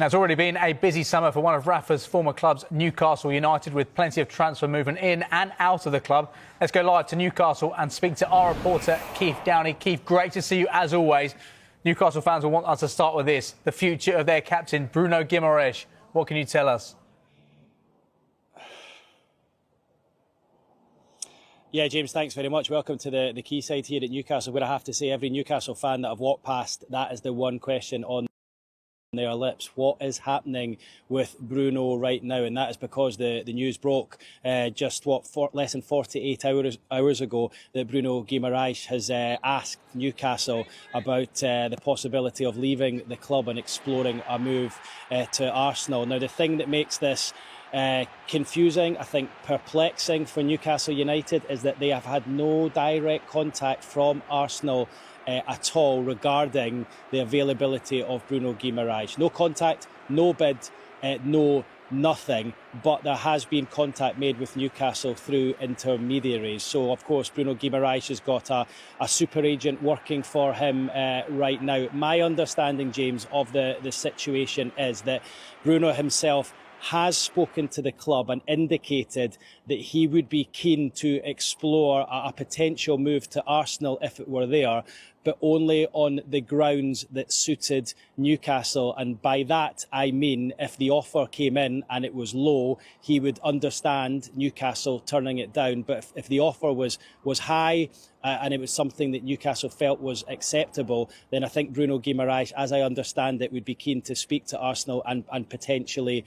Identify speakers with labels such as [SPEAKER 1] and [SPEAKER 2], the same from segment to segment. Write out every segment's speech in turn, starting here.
[SPEAKER 1] Now, it's already been a busy summer for one of Rafa's former clubs, Newcastle United, with plenty of transfer movement in and out of the club. Let's go live to Newcastle and speak to our reporter, Keith Downey. Keith, great to see you as always. Newcastle fans will want us to start with this. The future of their captain, Bruno Guimarães. What can you tell us?
[SPEAKER 2] Yeah, James, thanks very much. Welcome to the quayside here at Newcastle, where I have to say every Newcastle fan that I've walked past, that is the one question on their lips. What is happening with Bruno right now? And that is because the news broke just less than 48 hours ago that Bruno Guimarães has asked Newcastle about the possibility of leaving the club and exploring a move to Arsenal. Now, the thing that makes this confusing, I think perplexing for Newcastle United, is that they have had no direct contact from Arsenal at all regarding the availability of Bruno Guimarães. No contact, no bid, no nothing, but there has been contact made with Newcastle through intermediaries. So, of course, Bruno Guimarães has got a super agent working for him right now. My understanding, James, of the situation is that Bruno himself has spoken to the club and indicated that he would be keen to explore a potential move to Arsenal if it were there, but only on the grounds that suited Newcastle. And by that, I mean if the offer came in and it was low, he would understand Newcastle turning it down. But if the offer was high and it was something that Newcastle felt was acceptable, then I think Bruno Guimarães, as I understand it, would be keen to speak to Arsenal and potentially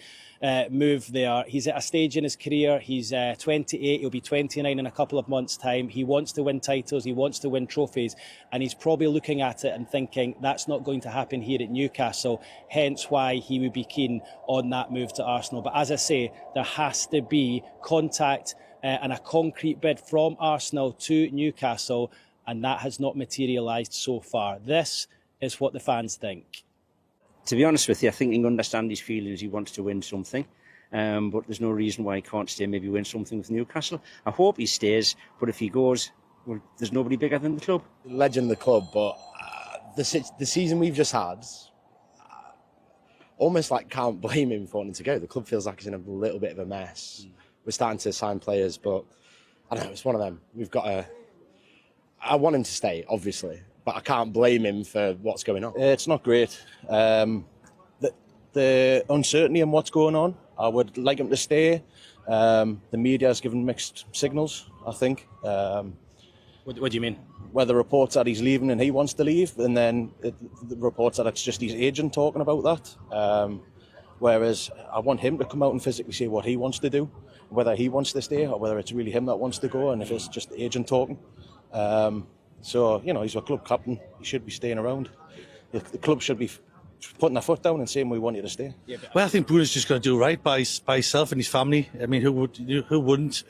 [SPEAKER 2] move there. He's at a stage in his career. He's 28. He'll be 29 in a couple of months' time. He wants to win titles. He wants to win trophies. And he's probably looking at it and thinking that's not going to happen here at Newcastle, hence why he would be keen on that move to Arsenal. But as I say, there has to be contact and a concrete bid from Arsenal to Newcastle, and that has not materialised so far. This is what the fans think.
[SPEAKER 3] To be honest with you, I think you can understand his feelings. He wants to win something, but there's no reason why he can't stay, maybe win something with Newcastle. I hope he stays, but if he goes, well, there's nobody bigger than the club.
[SPEAKER 4] Legend of the club, but the season we've just had, almost like can't blame him for wanting to go. The club feels like it's in a little bit of a mess. We're starting to sign players, but I don't know, it's one of them. I want him to stay, obviously, but I can't blame him for what's going on.
[SPEAKER 5] It's not great. The uncertainty in what's going on, I would like him to stay. The media has given mixed signals, I think.
[SPEAKER 2] What do you mean?
[SPEAKER 5] Where the reports that he's leaving and he wants to leave, and then the reports that it's just his agent talking about that. Whereas I want him to come out and physically say what he wants to do, whether he wants to stay or whether it's really him that wants to go, and if it's just the agent talking. So, you know, he's a club captain. He should be staying around. The club should be putting their foot down and saying we want you to stay.
[SPEAKER 6] Yeah, well, I think Bruno's just going to do right by himself and his family. I mean, who wouldn't?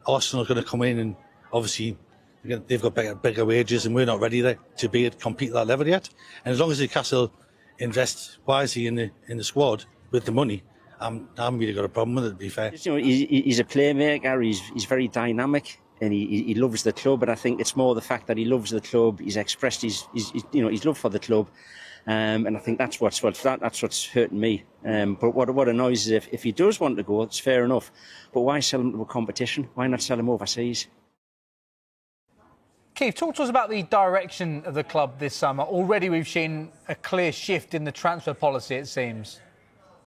[SPEAKER 6] Arsenal are going to come in and obviously they've got bigger wages and we're not ready to compete at that level yet. And as long as Newcastle invest wisely in the squad with the money, I haven't really got a problem with it, to be fair.
[SPEAKER 3] You know, he's a playmaker. He's very dynamic. And he loves the club, but I think it's more the fact that he loves the club. He's expressed his love for the club, and I think that's what's hurting me. But what annoys is if he does want to go, it's fair enough. But why sell him to a competition? Why not sell him overseas?
[SPEAKER 1] Keith, talk to us about the direction of the club this summer. Already we've seen a clear shift in the transfer policy, it seems.